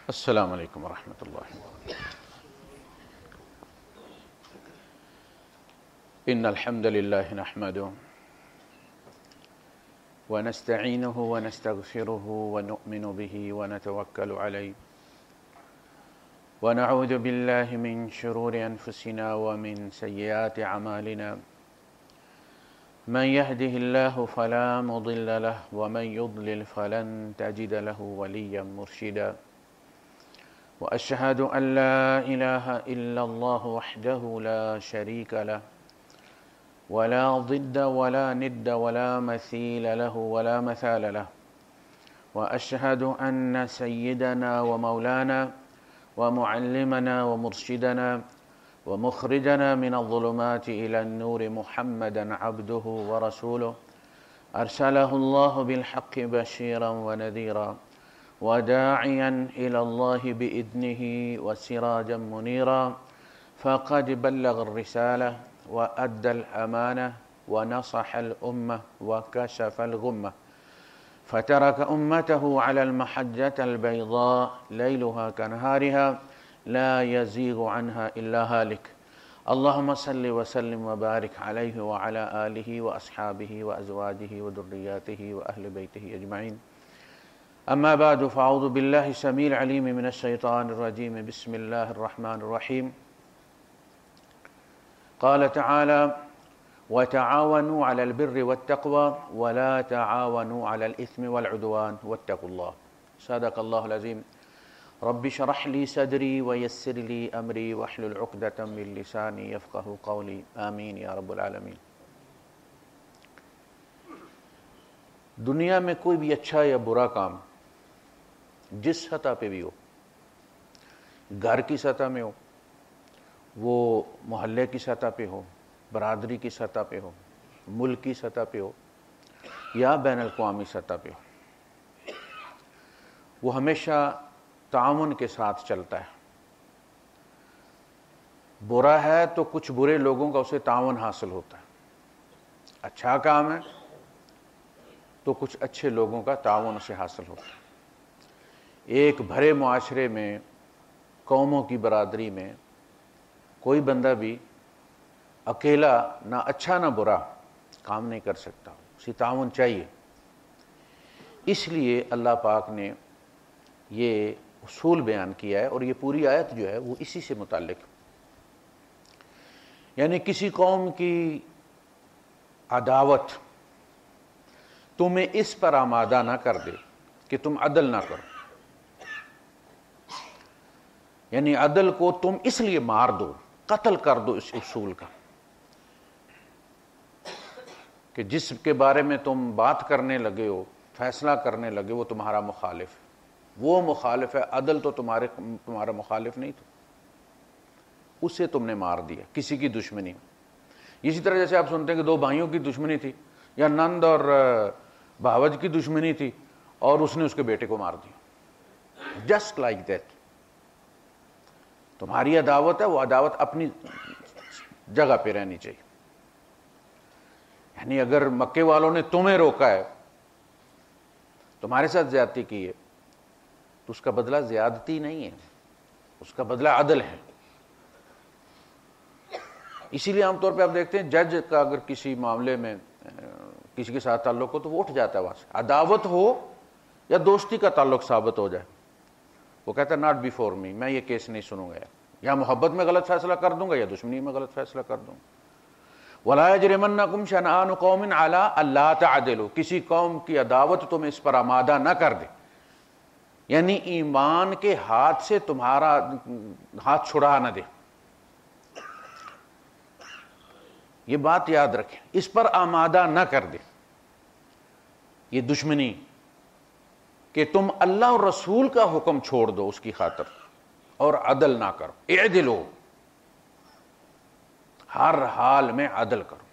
السلام علیکم ورحمۃ اللہ وبرکاتہ۔ ان الحمد للہ نحمده ونستعینه ونستغفره ونؤمن به ونتوکل علیہ ونعوذ باللہ من شرور انفسنا ومن سیئات اعمالنا من يهده الله فلا مضل له ومن يضلل فلن تجد له وليا مرشدا وأشهد أن لا إله إلا الله وحده لا شريك له ولا ضد ولا ند ولا مثيل له ولا مثال له وأشهد أن سيدنا ومولانا ومعلمنا ومرشدنا ومخرجنا من الظلمات إلى النور محمدا عبده ورسوله أرسله الله بالحق بشيرا ونذيرا وداعيا إلى الله بإذنه وسراجا منيرا فقد بلغ الرسالة وأدى الأمانة ونصح الأمة وكشف الغمة فترك أمته على المحجة البيضاء ليلها كنهارها لا يزيغ عنها إلا هالك اللهم صل وسلم وبارك عليه وعلى آله وأصحابه وأزواجه وذرياته وأهل بيته أجمعين اما بعد فاعوذ باللہ السمیع العلیم من الشیطان الرجیم بسم اللہ الرحمن الرحیم قال تعالی وتعاونوا على البر والتقوى ولا تعاونوا على الإثم والعدوان واتقوا الله صدق اللہ العظیم رب اشرح لي صدری ويسر لي امری واحلل عقدة من لسانی یفقهوا قولی آمین یا رب العالمین۔ دنیا میں کوئی بھی اچھا یا برا کام جس سطح پہ بھی ہو، گھر کی سطح میں ہو، وہ محلے کی سطح پہ ہو، برادری کی سطح پہ ہو، ملک کی سطح پہ ہو یا بین الاقوامی سطح پہ ہو، وہ ہمیشہ تعاون کے ساتھ چلتا ہے۔ برا ہے تو کچھ برے لوگوں کا اسے تعاون حاصل ہوتا ہے، اچھا کام ہے تو کچھ اچھے لوگوں کا تعاون اسے حاصل ہوتا ہے۔ ایک بھرے معاشرے میں، قوموں کی برادری میں کوئی بندہ بھی اکیلا نہ اچھا نہ برا کام نہیں کر سکتا، اسے تعاون چاہیے۔ اس لیے اللہ پاک نے یہ اصول بیان کیا ہے، اور یہ پوری آیت جو ہے وہ اسی سے متعلق، یعنی کسی قوم کی عداوت تمہیں اس پر آمادہ نہ کر دے کہ تم عدل نہ کرو، یعنی عدل کو تم اس لیے مار دو، قتل کر دو اس اصول کا کہ جس کے بارے میں تم بات کرنے لگے ہو، فیصلہ کرنے لگے ہو، وہ تمہارا مخالف ہے، وہ مخالف ہے، عدل تو تمہارا مخالف نہیں تھا، اسے تم نے مار دیا کسی کی دشمنی میں۔ اسی طرح جیسے آپ سنتے ہیں کہ دو بھائیوں کی دشمنی تھی، یا نند اور بھاوج کی دشمنی تھی، اور اس نے اس کے بیٹے کو مار دیا، جسٹ لائک دیٹ۔ تمہاری عداوت ہے، وہ عداوت اپنی جگہ پہ رہنی چاہیے، یعنی اگر مکے والوں نے تمہیں روکا ہے، تمہارے ساتھ زیادتی کی ہے، تو اس کا بدلہ زیادتی نہیں ہے، اس کا بدلہ عدل ہے۔ اسی لیے عام طور پہ آپ دیکھتے ہیں جج کا اگر کسی معاملے میں کسی کے ساتھ تعلق ہو تو وہ اٹھ جاتا ہے وہاں سے، عداوت ہو یا دوستی کا تعلق ثابت ہو جائے، وہ کہتا ہے ناٹ بیفور می، میں یہ کیس نہیں سنوں گا، یا محبت میں غلط فیصلہ کر دوں گا یا دشمنی میں غلط فیصلہ کر دوں گا۔ وَلَا يَجْرِمَنَّكُمْ شَنَآنُ قَوْمٍ عَلَىٰ أَلَّا تَعْدِلُوا، کسی قوم کی عداوت تمہیں اس پر آمادہ نہ کر دے، یعنی ایمان کے ہاتھ سے تمہارا ہاتھ چھڑا نہ دے، یہ بات یاد رکھیں، اس پر آمادہ نہ کر دے یہ دشمنی کہ تم اللہ اور رسول کا حکم چھوڑ دو اس کی خاطر اور عدل نہ کرو۔ اعدلوا، ہر حال میں عدل کرو،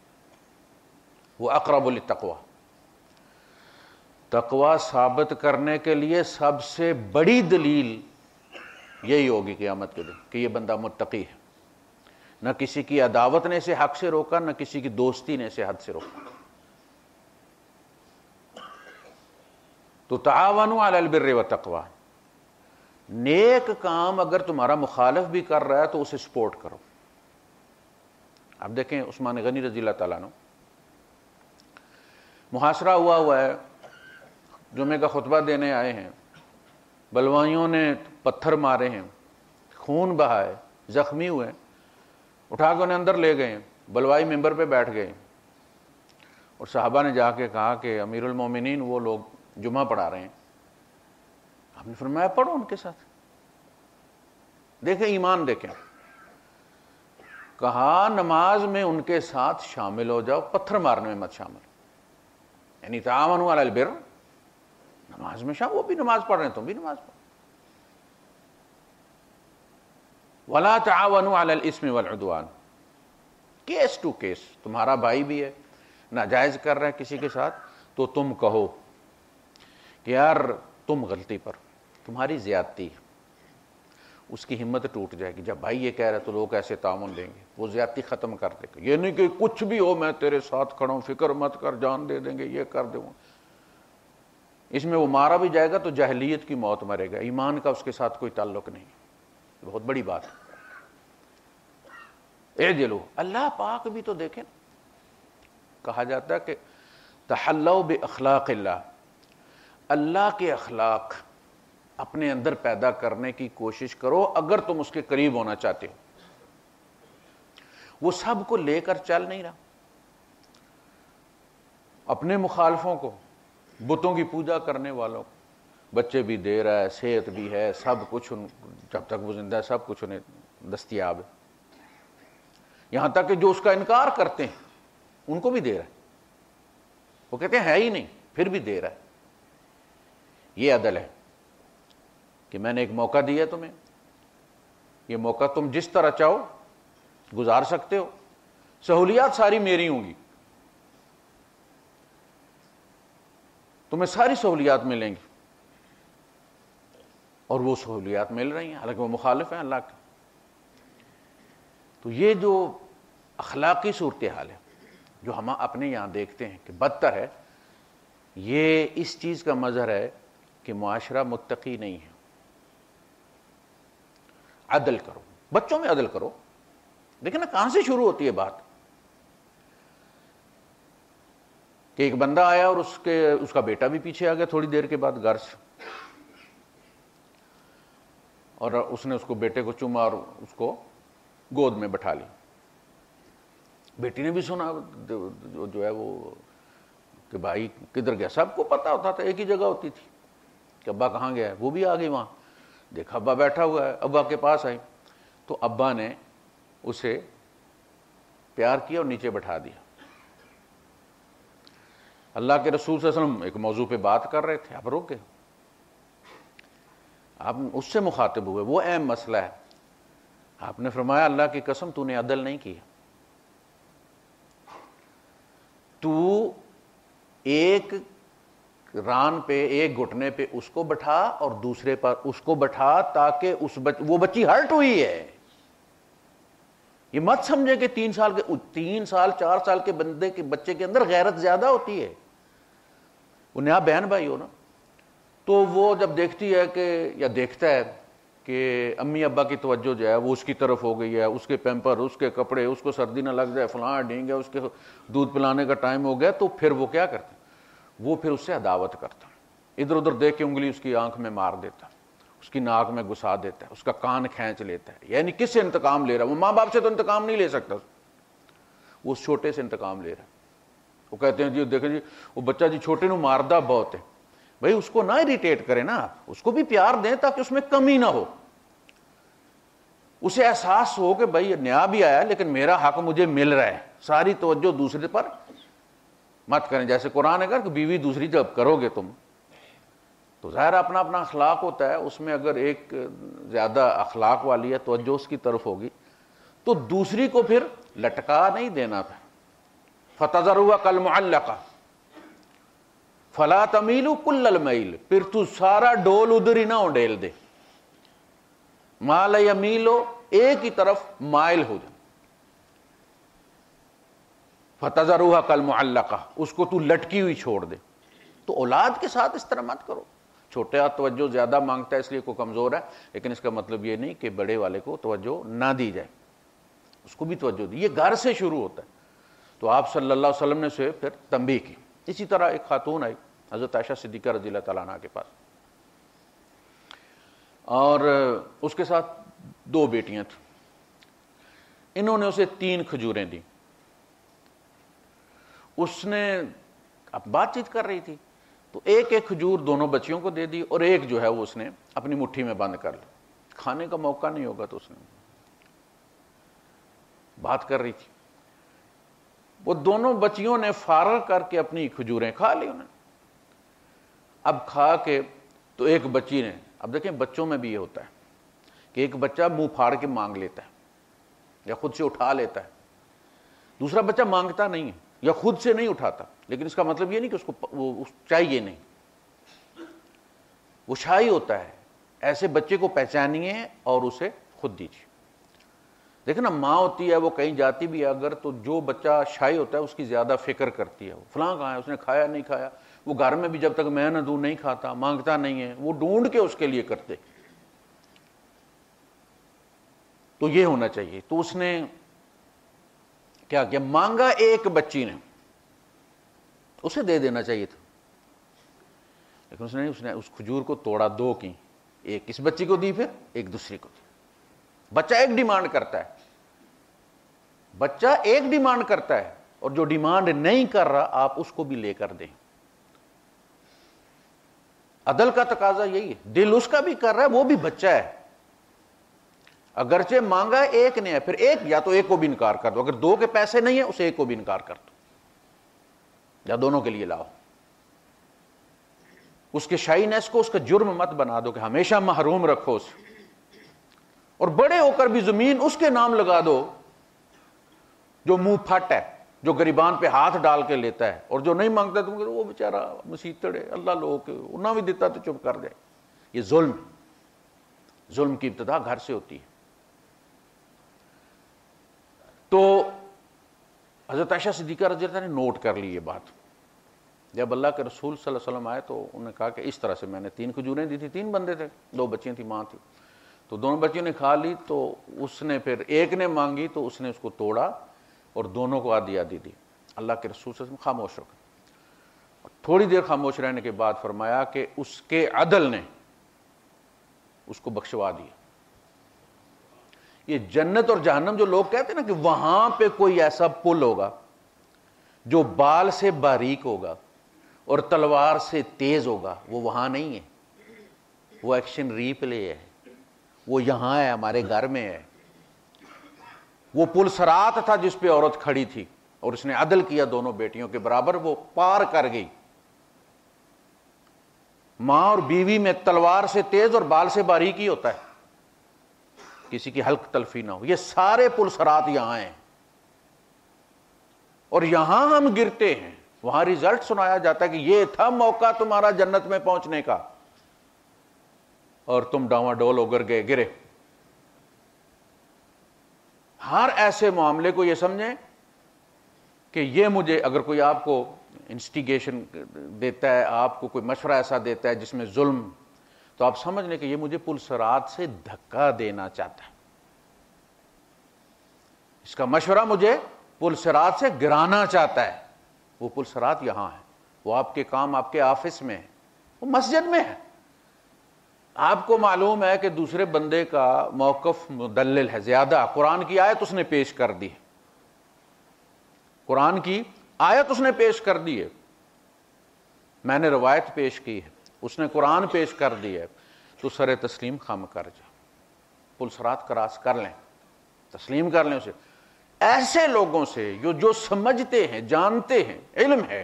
وہ اقرب للتقوی، تقوی ثابت کرنے کے لیے سب سے بڑی دلیل یہی ہوگی قیامت کے دن کہ یہ بندہ متقی ہے، نہ کسی کی عداوت نے اسے حق سے روکا، نہ کسی کی دوستی نے اسے حد سے روکا۔ تو تعاونوا علی البر والتقوی، نیک کام اگر تمہارا مخالف بھی کر رہا ہے تو اسے سپورٹ کرو. اب دیکھیں عثمان غنی رضی اللہ تعالیٰ عنہ محاصرہ ہوا ہے, جمعے کا خطبہ دینے آئے ہیں, بلوائیوں نے پتھر مارے ہیں, خون بہائے, زخمی ہوئے, اٹھا کے انہیں اندر لے گئے, بلوائی ممبر پہ بیٹھ گئے, اور صحابہ نے جا کے کہا کہ امیر المومنین وہ لوگ جمعہ پڑھا رہے ہیں. آپ نے فرمایا پڑھو ان کے ساتھ. دیکھیں ایمان دیکھیں, کہا نماز میں ان کے ساتھ شامل ہو جاؤ, پتھر مارنے میں مت شامل. یعنی تعاونوا علی البر, نماز میں شامل, وہ بھی نماز پڑھ رہے ہیں تم بھی نماز پڑھو. ولا تعاونوا علی الاثم والعدوان, کیس ٹو کیس, تمہارا بھائی بھی ہے ناجائز کر رہا ہے کسی کے ساتھ تو تم کہو کہ یار تم غلطی پر, تمہاری زیادتی, اس کی ہمت ٹوٹ جائے گی. جب بھائی یہ کہہ رہا ہے تو لوگ ایسے تعاون دیں گے, وہ زیادتی ختم کر دے گا. یہ نہیں کہ کچھ بھی ہو میں تیرے ساتھ کھڑا ہوں, فکر مت کر, جان دے دیں گے, یہ کر دوں. اس میں وہ مارا بھی جائے گا تو جاہلیت کی موت مرے گا, ایمان کا اس کے ساتھ کوئی تعلق نہیں. بہت بڑی بات ہے. اعدلوا, اللہ پاک بھی تو دیکھیں, کہا جاتا ہے کہ تحلوا باخلاق اللہ, اللہ کے اخلاق اپنے اندر پیدا کرنے کی کوشش کرو اگر تم اس کے قریب ہونا چاہتے ہو. وہ سب کو لے کر چل نہیں رہا, اپنے مخالفوں کو, بتوں کی پوجا کرنے والوں کو بچے بھی دے رہا ہے, صحت بھی ہے, سب کچھ جب تک وہ زندہ ہے سب کچھ انہیں دستیاب ہے. یہاں تک کہ جو اس کا انکار کرتے ہیں ان کو بھی دے رہا ہے. وہ کہتے ہیں ہے ہی نہیں, پھر بھی دے رہا ہے. یہ عدل ہے کہ میں نے ایک موقع دیا تمہیں, یہ موقع تم جس طرح چاہو گزار سکتے ہو, سہولیات ساری میری ہوں گی, تمہیں ساری سہولیات ملیں گی, اور وہ سہولیات مل رہی ہیں حالانکہ وہ مخالف ہیں اللہ کے. تو یہ جو اخلاقی صورتحال ہے جو ہم اپنے یہاں دیکھتے ہیں کہ بدتر ہے, یہ اس چیز کا مظہر ہے کہ معاشرہ متقی نہیں ہے. عدل کرو, بچوں میں عدل کرو. دیکھیں نا کہاں سے شروع ہوتی ہے بات, کہ ایک بندہ آیا اور اس کا بیٹا بھی پیچھے آ گیا تھوڑی دیر کے بعد گھر سے, اور اس نے اس کو بیٹے کو چوما اور اس کو گود میں بٹھا لی. بیٹی نے بھی سنا جو ہے وہ کہ بھائی کدھر گیا, سب کو پتا ہوتا تھا, ایک ہی جگہ ہوتی تھی کہ ابا کہاں گیا ہے. وہ بھی آ گئی وہاں, دیکھا ابا بیٹھا ہوا ہے, ابا کے پاس آئی تو ابا نے اسے پیار کیا اور نیچے بٹھا دیا. اللہ کے رسول صلی اللہ علیہ وسلم ایک موضوع پہ بات کر رہے تھے, آپ روک گئے, آپ اس سے مخاطب ہوئے, وہ اہم مسئلہ ہے. آپ نے فرمایا اللہ کی قسم تو نے عدل نہیں کیا, تو ایک ران پہ ایک گھٹنے پہ اس کو بٹھا اور دوسرے پر اس کو بٹھا تاکہ وہ بچی ہرٹ ہوئی ہے. یہ مت سمجھے کہ 3 سال 4 سال کے بچے کے اندر غیرت زیادہ ہوتی ہے. وہ نیا بہن بھائی ہو نا, تو وہ جب دیکھتی ہے کہ یا دیکھتا ہے کہ امی ابا کی توجہ جو ہے وہ اس کی طرف ہو گئی ہے, اس کے پیمپر, اس کے کپڑے, اس کو سردی نہ لگ جائے, فلاں ڈھینگ ہے, اس کے دودھ پلانے کا ٹائم ہو گیا, تو پھر وہ کیا کرتا, وہ پھر اس سے عداوت کرتا, ادھر ادھر دیکھ کے انگلی اس کی آنکھ میں مار دیتا, اس کی ناک میں گھسا دیتا ہے, اس کا کان کھینچ لیتا ہے. یعنی کس سے انتقام لے رہا ہے؟ وہ ماں باپ سے تو انتقام نہیں لے سکتا, وہ اس چھوٹے سے انتقام لے رہا ہے. وہ کہتے ہیں جی دیکھیں جی وہ بچہ جی چھوٹے نو ماردہ بہت ہے. بھائی اس کو نہ اریٹیٹ کرے نا, اس کو بھی پیار دیں تاکہ اس میں کمی نہ ہو, اسے احساس ہو کہ بھائی نیا بھی آیا لیکن میرا حق مجھے مل رہا ہے. ساری توجہ دوسرے پر مت کریں. جیسے قرآن ہے کہ بیوی دوسری جب کرو گے تم تو ظاہر اپنا اپنا اخلاق ہوتا ہے, اس میں اگر ایک زیادہ اخلاق والی ہے توجہ اس کی طرف ہوگی تو دوسری کو پھر لٹکا نہیں دینا. فَتَذَرُوهَا كَالْمُعَلَّقَةِ فَلَا تَمِيلُوا كُلَّ الْمَيْلِ, پھر تو سارا ڈول ادھر ہی نہ اڈیل دے. مَا لَا يَمِيلُ, ایک ہی طرف مائل ہو جائے. فَتَذَرُوهَا كَالْمُعَلَّقَةِ, اس کو تو لٹکی ہوئی چھوڑ دے. تو اولاد کے ساتھ اس طرح مت کرو. چھوٹا توجہ زیادہ مانگتا ہے اس لیے کوئی کمزور ہے، لیکن اس کا مطلب یہ نہیں کہ بڑے والے کو توجہ نہ دی جائے، اس کو بھی توجہ دی. یہ گھر سے شروع ہوتا ہے. تو آپ صلی اللہ علیہ وسلم نے اسے پھر تنبیہ کی. اسی طرح ایک خاتون آئی حضرت عائشہ صدیقہ رضی اللہ تعالیٰ عنہ کے پاس، اور اس کے ساتھ 2 بیٹیاں تھیں. انہوں نے اسے 3 کھجوریں دی. اس نے اب بات چیت کر رہی تھی تو ایک ایک کھجور دونوں بچیوں کو دے دی، اور ایک جو ہے وہ اس نے اپنی مٹھی میں بند کر لی. کھانے کا موقع نہیں ہوگا تو اس نے بات کر رہی تھی. وہ دونوں بچیوں نے فارغ کر کے اپنی کھجوریں کھا لی. انہیں اب کھا کے تو ایک بچی نے، اب دیکھیں بچوں میں بھی یہ ہوتا ہے کہ ایک بچہ منہ پھاڑ کے مانگ لیتا ہے یا خود سے اٹھا لیتا ہے، دوسرا بچہ مانگتا نہیں ہے یا خود سے نہیں اٹھاتا، لیکن اس کا مطلب یہ نہیں کہ اس کو وہ چاہیے نہیں، وہ شائی ہوتا ہے. ایسے بچے کو پہچانیے اور اسے خود دیجیے. دیکھیں نا، ماں ہوتی ہے وہ کہیں جاتی بھی ہے اگر، تو جو بچہ شائی ہوتا ہے اس کی زیادہ فکر کرتی ہے، وہ فلاں کہاں ہے، اس نے کھایا نہیں کھایا. وہ گھر میں بھی جب تک میں نہ دوں نہیں کھاتا، مانگتا نہیں ہے، وہ ڈھونڈ کے اس کے لیے کرتے. تو یہ ہونا چاہیے. تو اس نے کیا کیا، مانگا ایک بچی نے، اسے دے دینا چاہیے تھا، لیکن اس نے اس کھجور کو توڑا 2 کی، ایک اس بچی کو دی پھر ایک دوسری کو دی. بچہ ایک ڈیمانڈ کرتا ہے، بچہ ایک ڈیمانڈ کرتا ہے، اور جو ڈیمانڈ نہیں کر رہا آپ اس کو بھی لے کر دیں. عدل کا تقاضا یہی ہے. دل اس کا بھی کر رہا ہے، وہ بھی بچہ ہے، اگرچہ مانگا ایک نے ہے، پھر ایک یا تو ایک کو بھی انکار کر دو، اگر 2 کے پیسے نہیں ہیں اسے ایک کو بھی انکار کر دو یا دونوں کے لیے لاؤ. اس کے شائنیس کو اس کا جرم مت بنا دو کہ ہمیشہ محروم رکھو اسے، اور بڑے ہو کر بھی زمین اس کے نام لگا دو جو منہ پھٹ ہے، جو گریبان پہ ہاتھ ڈال کے لیتا ہے، اور جو نہیں مانگتا تم کہ وہ بیچارہ مسیتڑے اللہ لوگوں کے نہ بھی دیتا تو چپ کر جائے. یہ ظلم کی ابتدا گھر سے ہوتی ہے. تو حضرت عائشہ صدیقہ رضی اللہ عنہ نے نوٹ کر لی یہ بات. جب اللہ کے رسول صلی اللہ علیہ وسلم آئے تو انہوں نے کہا کہ اس طرح سے میں نے 3 کھجوریں دی تھی، 3 بندے تھے، 2 بچیاں تھیں، ماں تھی. تو دونوں بچیوں نے کھا لی، تو اس نے پھر ایک نے مانگی تو اس نے اس کو توڑا اور دونوں کو آدھی آدھی دی. اللہ کے رسول صلی اللہ علیہ وسلم خاموش ہو گئے. تھوڑی دیر خاموش رہنے کے بعد فرمایا کہ اس کے عدل نے اس کو بخشوا دیا. یہ جنت اور جہنم جو لوگ کہتے ہیں نا کہ وہاں پہ کوئی ایسا پل ہوگا جو بال سے باریک ہوگا اور تلوار سے تیز ہوگا، وہ وہاں نہیں ہے، وہ ایکشن ری پلے ہے، وہ یہاں ہے، ہمارے گھر میں ہے. وہ پل صراط تھا جس پہ عورت کھڑی تھی اور اس نے عدل کیا دونوں بیٹیوں کے برابر، وہ پار کر گئی. ماں اور بیوی میں تلوار سے تیز اور بال سے باریک ہی ہوتا ہے، کسی کی حلق تلفی نہ ہو. یہ سارے پل صراط یہاں ہیں، اور یہاں ہم گرتے ہیں. وہاں ریزلٹ سنایا جاتا ہے کہ یہ تھا موقع تمہارا جنت میں پہنچنے کا، اور تم ڈاواڈول ہو کر گئے، گرے. ہر ایسے معاملے کو یہ سمجھیں کہ یہ مجھے، اگر کوئی آپ کو انسٹیگیشن دیتا ہے، آپ کو کوئی مشورہ ایسا دیتا ہے جس میں ظلم، تو آپ سمجھ لیں کہ یہ مجھے پل صراط سے دھکا دینا چاہتا ہے. اس کا مشورہ مجھے پل صراط سے گرانا چاہتا ہے. وہ پل صراط یہاں ہے، وہ آپ کے کام، آپ کے آفس میں ہے، وہ مسجد میں ہے. آپ کو معلوم ہے کہ دوسرے بندے کا موقف مدلل ہے زیادہ، قرآن کی آیت اس نے پیش کر دی ہے، قرآن کی آیت اس نے پیش کر دی ہے، میں نے روایت پیش کی ہے، اس نے قرآن پیش کر دی ہے، تو سر تسلیم خم کر جا، پل صراط کراس کر لیں، تسلیم کر لیں اسے. ایسے لوگوں سے جو سمجھتے ہیں، جانتے ہیں، علم ہے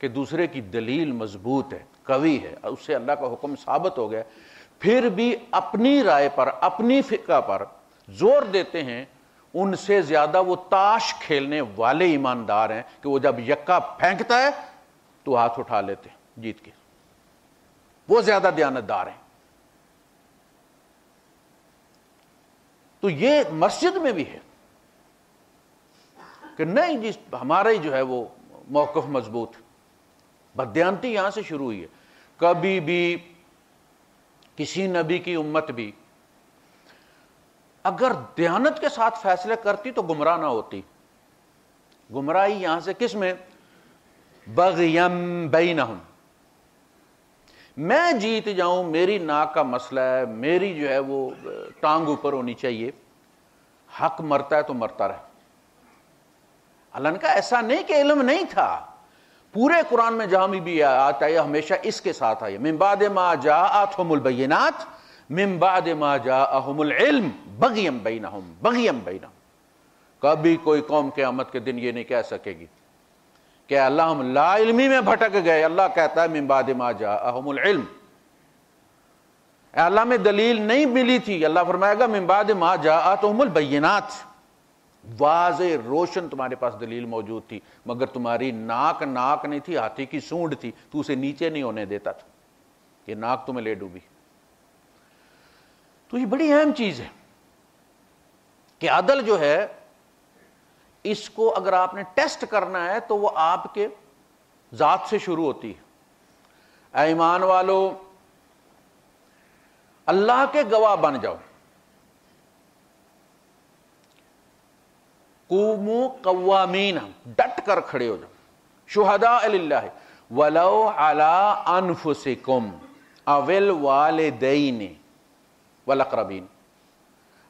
کہ دوسرے کی دلیل مضبوط ہے، قوی ہے، اس سے اللہ کا حکم ثابت ہو گیا، پھر بھی اپنی رائے پر، اپنی فقہ پر زور دیتے ہیں، ان سے زیادہ وہ تاش کھیلنے والے ایماندار ہیں کہ وہ جب یکا پھینکتا ہے تو ہاتھ اٹھا لیتے ہیں جیت کے. وہ زیادہ دیانتدار ہیں. تو یہ مسجد میں بھی ہے کہ نہیں جی ہمارا ہی جو ہے وہ موقف مضبوط. بددیانتی یہاں سے شروع ہوئی ہے. کبھی بھی کسی نبی کی امت بھی اگر دیانت کے ساتھ فیصلے کرتی تو گمراہ نہ ہوتی. گمراہی یہاں سے کس میں؟ بغیم بینہم، میں جیت جاؤں، میری ناک کا مسئلہ ہے، میری جو ہے وہ ٹانگ اوپر ہونی چاہیے، حق مرتا ہے تو مرتا رہے. اللہ نے کہا ایسا نہیں کہ علم نہیں تھا، پورے قرآن میں جہاں بھی آتا ہے ہمیشہ اس کے ساتھ آئے من بعد ما جاءتہم البینات من بعد ما جاءہم العلم بغیم بینہم، بغیم بینہم. کبھی کوئی قوم قیامت کے دن یہ نہیں کہہ سکے گی کہ اللہ ہم لا علمی میں بھٹک گئے. اللہ کہتا ہے من بعد ما جاءہم العلم، اے اللہ میں دلیل نہیں ملی تھی، اللہ فرمائے گا من بعد ما جاءتہم البینات، واضح روشن تمہارے پاس دلیل موجود تھی، مگر تمہاری ناک نہیں تھی، ہاتھی کی سونڈ تھی، تو اسے نیچے نہیں ہونے دیتا تھا، یہ ناک تمہیں لے ڈوبی. تو یہ بڑی اہم چیز ہے کہ عدل جو ہے اس کو اگر آپ نے ٹیسٹ کرنا ہے تو وہ آپ کے ذات سے شروع ہوتی ہے. اے ایمان والو اللہ کے گواہ بن جاؤ، قوموا قوامین، ڈٹ کر کھڑے ہو جاؤ، شہداء للہ ولو علی انفسکم او الوالدین والاقربین.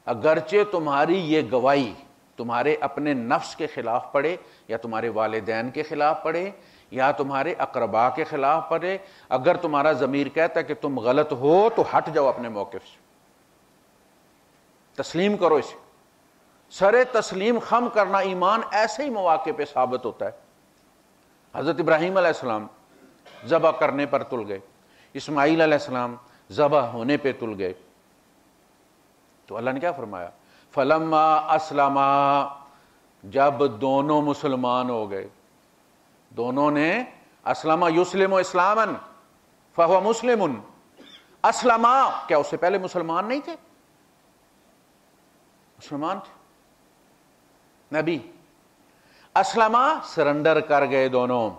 اگرچہ تمہاری یہ گواہی تمہارے اپنے نفس کے خلاف پڑے، یا تمہارے والدین کے خلاف پڑے، یا تمہارے اقربا کے خلاف پڑے، اگر تمہارا ضمیر کہتا ہے کہ تم غلط ہو تو ہٹ جاؤ اپنے موقف سے، تسلیم کرو اسے. سر تسلیم خم کرنا ایمان ایسے ہی مواقع پہ ثابت ہوتا ہے. حضرت ابراہیم علیہ السلام ذبح کرنے پر تل گئے، اسماعیل علیہ السلام ذبح ہونے پہ تل گئے، تو اللہ نے کیا فرمایا؟ فلما اسلما، جب دونوں مسلمان ہو گئے، دونوں نے اسلما یسلم اسلاما فہو مسلم، اسلما کیا اس سے پہلے مسلمان نہیں تھے؟ مسلمان تھے. نبی اسلما سرنڈر کر گئے دونوں،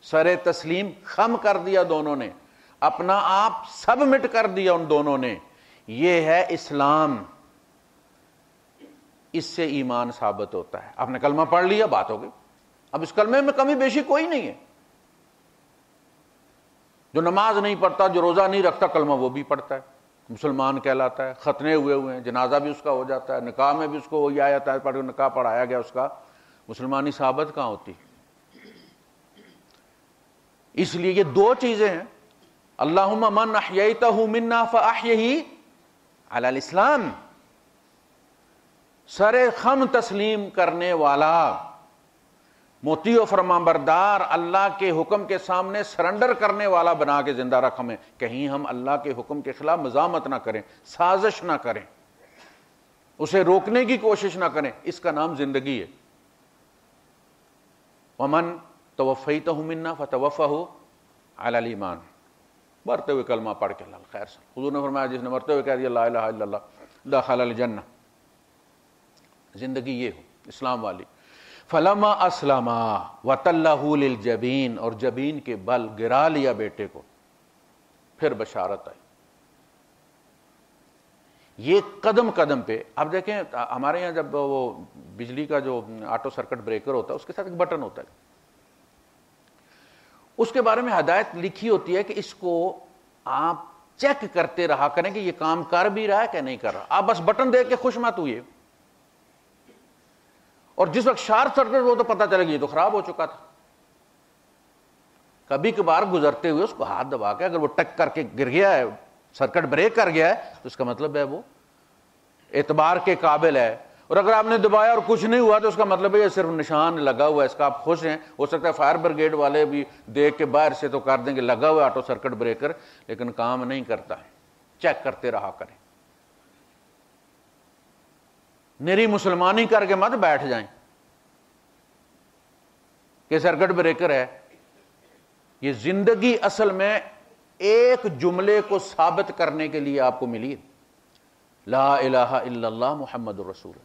سر تسلیم خم کر دیا دونوں نے، اپنا آپ سبمٹ کر دیا ان دونوں نے. یہ ہے اسلام، اس سے ایمان ثابت ہوتا ہے. آپ نے کلمہ پڑھ لیا، بات ہو گئی. اب اس کلمے میں کمی بیشی کوئی نہیں ہے. جو نماز نہیں پڑھتا، جو روزہ نہیں رکھتا، کلمہ وہ بھی پڑھتا ہے، مسلمان کہلاتا ہے. ختنے ہوئے ہیں، جنازہ بھی اس کا ہو جاتا ہے، نکاح میں بھی اس کو وہی آیت ہے پڑھ کے نکاح پڑھایا گیا، اس کا مسلمانی ثابت کہاں ہوتی؟ اس لیے یہ دو چیزیں ہیں. اللہم من احییتہ منا فاحیہ علی الاسلام، سر خم تسلیم کرنے والا، مطیع و فرمان بردار، اللہ کے حکم کے سامنے سرنڈر کرنے والا بنا کے زندہ رکھ ہمیں. کہیں ہم اللہ کے حکم کے خلاف مزاحمت نہ کریں، سازش نہ کریں، اسے روکنے کی کوشش نہ کریں. اس کا نام زندگی ہے. ومن توفیتہ منا فتوفہ علی الایمان، مرتے ہوئے کلمہ پڑھ کے اللہ خیر سے. حضور نے فرمایا جس نے مرتے ہوئے کہہ دیا لا الہ الا اللہ دخل الجنہ. زندگی یہ ہو اسلام والی. فلما اسلما وتلہ للجبین، اور جبین کے بل گرا لیا بیٹے کو. پھر بشارت آئی. یہ قدم قدم پہ اب دیکھیں، ہمارے یہاں جب وہ بجلی کا جو آٹو سرکٹ بریکر ہوتا ہے اس کے ساتھ ایک بٹن ہوتا ہے، اس کے بارے میں ہدایت لکھی ہوتی ہے کہ اس کو آپ چیک کرتے رہا کریں کہ یہ کام کر بھی رہا ہے کہ نہیں کر رہا. آپ بس بٹن دیکھ کے خوش مت ہوئے، اور جس وقت شارٹ سرکٹ ہو تو پتہ چلے گا یہ تو خراب ہو چکا تھا. کبھی کبھار گزرتے ہوئے اس کو ہاتھ دبا کے اگر وہ ٹک کر کے گر گیا ہے، سرکٹ بریک کر گیا ہے، تو اس کا مطلب ہے وہ اعتبار کے قابل ہے. اور اگر آپ نے دبایا اور کچھ نہیں ہوا تو اس کا مطلب ہے یہ صرف نشان لگا ہوا ہے، اس کا آپ خوش ہیں. ہو سکتا ہے فائر بریگیڈ والے بھی دیکھ کے باہر سے تو کر دیں گے لگا ہوا ہے آٹو سرکٹ بریکر، لیکن کام نہیں کرتا. چیک کرتے رہا کریں. نری مسلمانی کر کے مت بیٹھ جائیں کہ سرکٹ بریکر ہے. یہ زندگی اصل میں ایک جملے کو ثابت کرنے کے لیے آپ کو ملی، لا الہ الا اللہ محمد الرسول.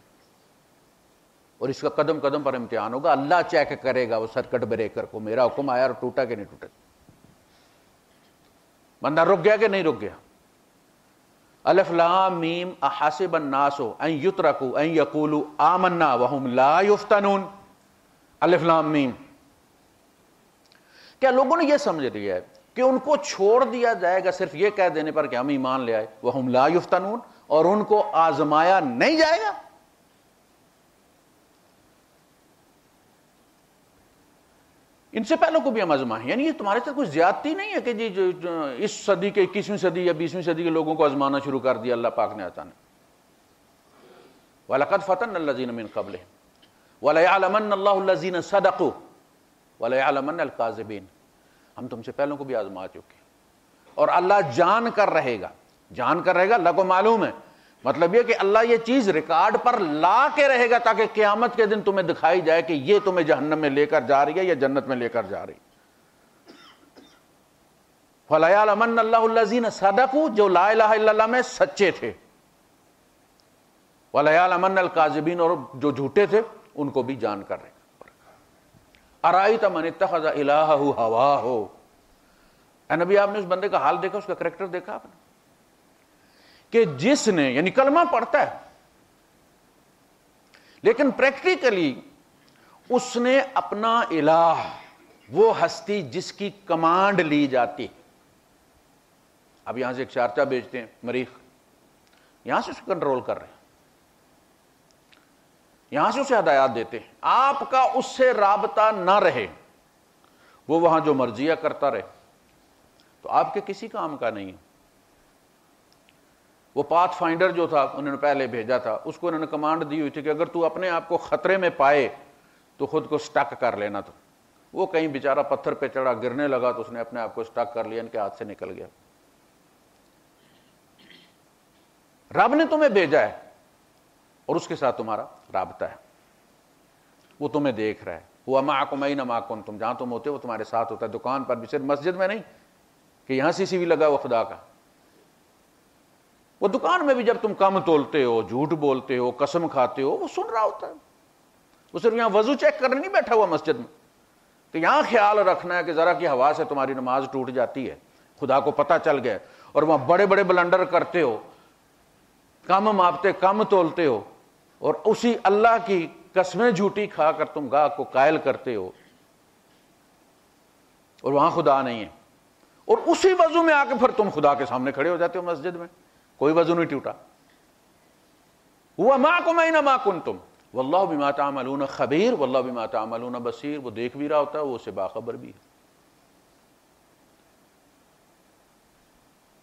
اور اس کا قدم قدم پر امتحان ہوگا. اللہ چیک کرے گا وہ سرکٹ بریکر کو، میرا حکم آیا اور ٹوٹا کہ نہیں ٹوٹا، بندہ رک گیا کہ نہیں رک گیا. الف لام میم احسب الناس ان یترکوا ان یقولوا آمنا وهم لا یفتنون. الف لام میم. کیا لوگوں نے یہ سمجھ لیا ہے کہ ان کو چھوڑ دیا جائے گا صرف یہ کہہ دینے پر کہ ہم ایمان لے آئے, وہم لا یفتنون, اور ان کو آزمایا نہیں جائے گا؟ ان سے پہلوں کو بھی ہم آزمائیں, یعنی یہ تمہارے ساتھ کوئی زیادتی نہیں ہے کہ جی اس صدی کے 21ویں صدی یا 20ویں صدی کے لوگوں کو آزمانا شروع کر دیا اللہ پاک نے اچانک. وَلَقَدْ فَتَنَّ الَّذِينَ مِن قَبْلِهِمْ وَلَيَعْلَمَنَّ اللَّهُ الَّذِينَ صَدَقُوا وَلَيَعْلَمَنَّ الْكَاذِبِينَ. ہم تم سے پہلوں کو بھی آزما چکے اور اللہ جان کر رہے گا. اللہ کو معلوم ہے, مطلب یہ کہ اللہ یہ چیز ریکارڈ پر لا کے رہے گا تاکہ قیامت کے دن تمہیں دکھائی جائے کہ یہ تمہیں جہنم میں لے کر جا رہی ہے یا جنت میں لے کر جا رہی. فَلَيَعْلَمَنَّ اللَّهُ الَّذِينَ صَدَقُوا, جو لا الہ الا اللہ میں سچے تھے, وَلَيَعْلَمَنَّ الْكَاذِبِينَ, اور جو جھوٹے تھے ان کو بھی جان کر رہے گا. أَرَأَيْتَ مَنِ اتَّخَذَ إِلَٰهَهُ هَوَاهُ. اے نبی آپ نے اس بندے کا حال دیکھا, اس کا کریکٹر دیکھا آپ نے, کہ جس نے یعنی کلمہ پڑھتا ہے لیکن پریکٹیکلی اس نے اپنا الہ, وہ ہستی جس کی کمانڈ لی جاتی. اب یہاں سے ایک چارچا بیچتے ہیں مریخ, یہاں سے اسے کنٹرول کر رہے ہیں, یہاں سے اسے ہدایات دیتے ہیں. آپ کا اس سے رابطہ نہ رہے, وہ وہاں جو مرضیہ کرتا رہے, تو آپ کے کسی کام کا نہیں. وہ پاتھ فائنڈر جو تھا انہوں نے پہلے بھیجا تھا, اس کو انہوں نے کمانڈ دی ہوئی تھی کہ اگر تو اپنے آپ کو خطرے میں پائے تو خود کو سٹک کر لینا. تو وہ کہیں بیچارہ پتھر پہ چڑھا, گرنے لگا تو اس نے اپنے آپ کو سٹک کر لیا, ان کے ہاتھ سے نکل گیا. رب نے تمہیں بھیجا ہے اور اس کے ساتھ تمہارا رابطہ ہے, وہ تمہیں دیکھ رہا ہے. ہوا معکم اینما کنتم, جہاں تم ہوتے وہ تمہارے ساتھ ہوتا ہے. دکان پر بھی, صرف مسجد میں نہیں کہ یہاں سی سی وی لگا ہوا خدا کا, وہ دکان میں بھی جب تم کم تولتے ہو, جھوٹ بولتے ہو, قسم کھاتے ہو, وہ سن رہا ہوتا ہے. وہ صرف یہاں وضو چیک کرنے نہیں بیٹھا ہوا مسجد میں کہ یہاں خیال رکھنا ہے کہ ذرا کی ہوا سے تمہاری نماز ٹوٹ جاتی ہے, خدا کو پتہ چل گیا. اور وہاں بڑے بڑے بلنڈر کرتے ہو, کم ماپتے, کم تولتے ہو, اور اسی اللہ کی قسمیں جھوٹی کھا کر تم گاہ کو قائل کرتے ہو, اور وہاں خدا نہیں ہے. اور اسی وضو میں آ کے پھر تم خدا کے سامنے کھڑے ہو جاتے ہو مسجد میں, کوئی وضو نہیں ٹوٹا. ہوا معکم اینما کنتم واللہ بما تعملون خبیر واللہ بما تعملون بصیر. وہ دیکھ بھی رہا ہوتا ہے, وہ اسے باخبر بھی ہے.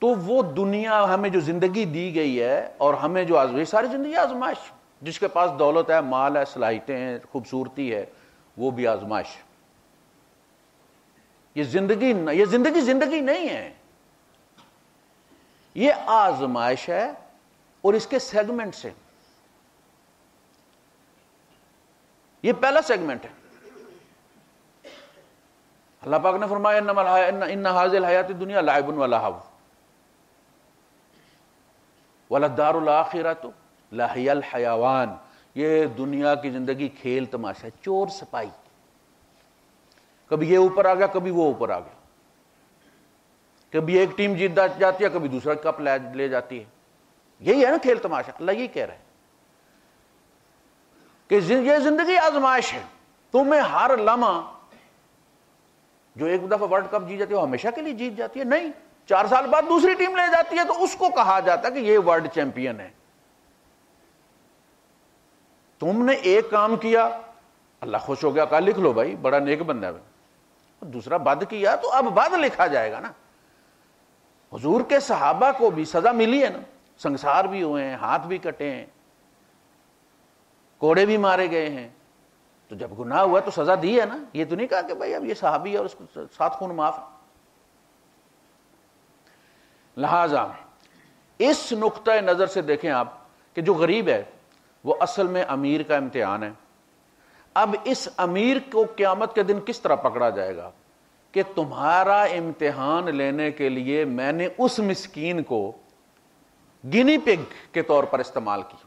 تو وہ دنیا ہمیں جو زندگی دی گئی ہے اور ہمیں جو آزمائش, ساری زندگی آزمائش. جس کے پاس دولت ہے, مال ہے, صلاحیتیں ہیں, خوبصورتی ہے, وہ بھی آزمائش. یہ زندگی نہیں ہے, یہ آزمائش ہے. اور اس کے سیگمنٹس ہیں. یہ پہلا سیگمنٹ ہے. اللہ پاک نے فرمایا ان هذه الحیات الدنیا لعب ولہو وللدار الآخرۃ لہی الحیوان. یہ دنیا کی زندگی کھیل تماشا, چور سپاہی, کبھی یہ اوپر آ گیا, کبھی وہ اوپر آ گیا, کبھی ایک ٹیم جیت جاتی ہے, کبھی دوسرا کپ لے جاتی ہے. یہی ہے نا کھیل تماشا. اللہ یہی کہہ رہا ہے کہ یہ زندگی آزمائش ہے. تمہیں ہر لمحہ, جو ایک دفعہ ورلڈ کپ جیت جاتی ہے وہ ہمیشہ کے لیے جیت جاتی ہے نہیں, 4 سال بعد دوسری ٹیم لے جاتی ہے تو اس کو کہا جاتا ہے کہ یہ ورلڈ چیمپئن ہے. تم نے ایک کام کیا, اللہ خوش ہو گیا, کہا لکھ لو بھائی بڑا نیک بندہ ہے. دوسرا بد کیا تو اب بد لکھا جائے گا نا. حضور کے صحابہ کو بھی سزا ملی ہے نا, سنگسار بھی ہوئے ہیں, ہاتھ بھی کٹے ہیں, کوڑے بھی مارے گئے ہیں. تو جب گناہ ہوا تو سزا دی ہے نا. یہ تو نہیں کہا کہ بھائی اب یہ صحابی ہے اور اس کو 7 خون معاف. لہذا اس نقطۂ نظر سے دیکھیں آپ کہ جو غریب ہے وہ اصل میں امیر کا امتحان ہے. اب اس امیر کو قیامت کے دن کس طرح پکڑا جائے گا کہ تمہارا امتحان لینے کے لیے میں نے اس مسکین کو گینی پگ کے طور پر استعمال کیا,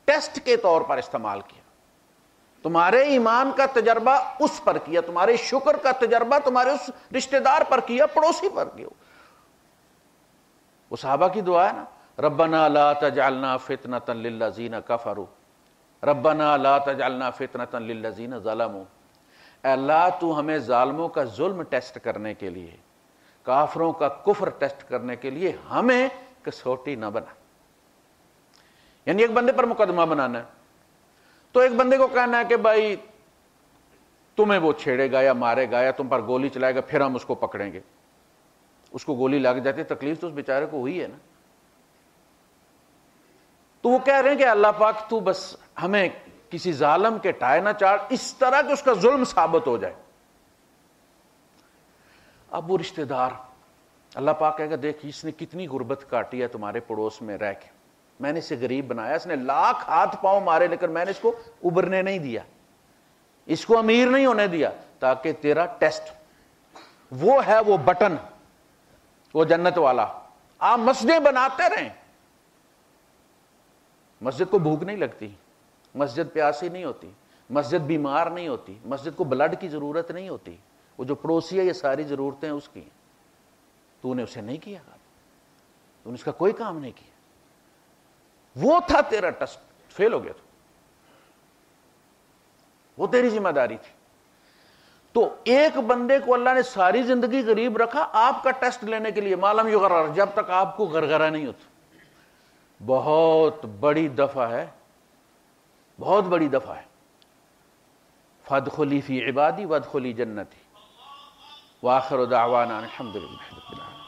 ٹیسٹ کے طور پر استعمال کیا. تمہارے ایمان کا تجربہ اس پر کیا, تمہارے شکر کا تجربہ تمہارے اس رشتہ دار پر کیا, پڑوسی پر کیا. وہ صحابہ کی دعا ہے نا, ربنا لا تجعلنا فتنة للذین کفروا، ربنا لا تجعلنا فتنة للذین ظلموا، اے اللہ تو ہمیں ظالموں کا ظلم ٹیسٹ کرنے کے لیے، کافروں کا کفر ٹیسٹ کرنے کے لیے ہمیں کسوٹی نہ بنا۔ یعنی ایک بندے پر مقدمہ بنانا ہے تو ایک بندے کو کہنا ہے کہ بھائی تمہیں وہ چھیڑے گا یا مارے گا یا تم پر گولی چلائے گا، پھر ہم اس کو پکڑیں گے، اس کو گولی لگ جاتی، تکلیف تو اس بیچارے کو ہوئی ہے نا۔ تو وہ کہہ رہے ہیں کہ اللہ پاک تو بس ہمیں کسی ظالم کے ٹائے نہ چاڑ، اس طرح کہ اس کا ظلم ثابت ہو جائے۔ اب وہ رشتہ دار، اللہ پاک کہے گا دیکھ اس نے کتنی غربت کاٹی ہے تمہارے پڑوس میں رہ کے، میں نے اسے غریب بنایا، اس نے لاکھ ہاتھ پاؤں مارے لیکن میں نے اس کو ابھرنے نہیں دیا، اس کو امیر نہیں ہونے دیا، تاکہ تیرا ٹیسٹ وہ ہے، وہ بٹن، وہ جنت والا۔ آپ مسجدیں بناتے رہیں، مسجد کو بھوک نہیں لگتی، مسجد پیاسی نہیں ہوتی، مسجد بیمار نہیں ہوتی، مسجد کو بلڈ کی ضرورت نہیں ہوتی، وہ جو پڑوسی ہے یہ ساری ضرورتیں اس کی، تو نے اسے نہیں کیا، تو نے اس کا کوئی کام نہیں کیا، وہ تھا تیرا ٹیسٹ، فیل ہو گیا وہ تیری ذمہ داری تھی۔ تو ایک بندے کو اللہ نے ساری زندگی غریب رکھا آپ کا ٹیسٹ لینے کے لیے، معلوم یغرر، جب تک آپ کو غرغرہ نہیں ہوتا۔ بہت بڑی دفعہ ہے، بہت بڑی دفعہ ہے۔ فادخلی فی عبادی وادخلی جنتی وآخر دعوانا الحمدللہ رب العالمین۔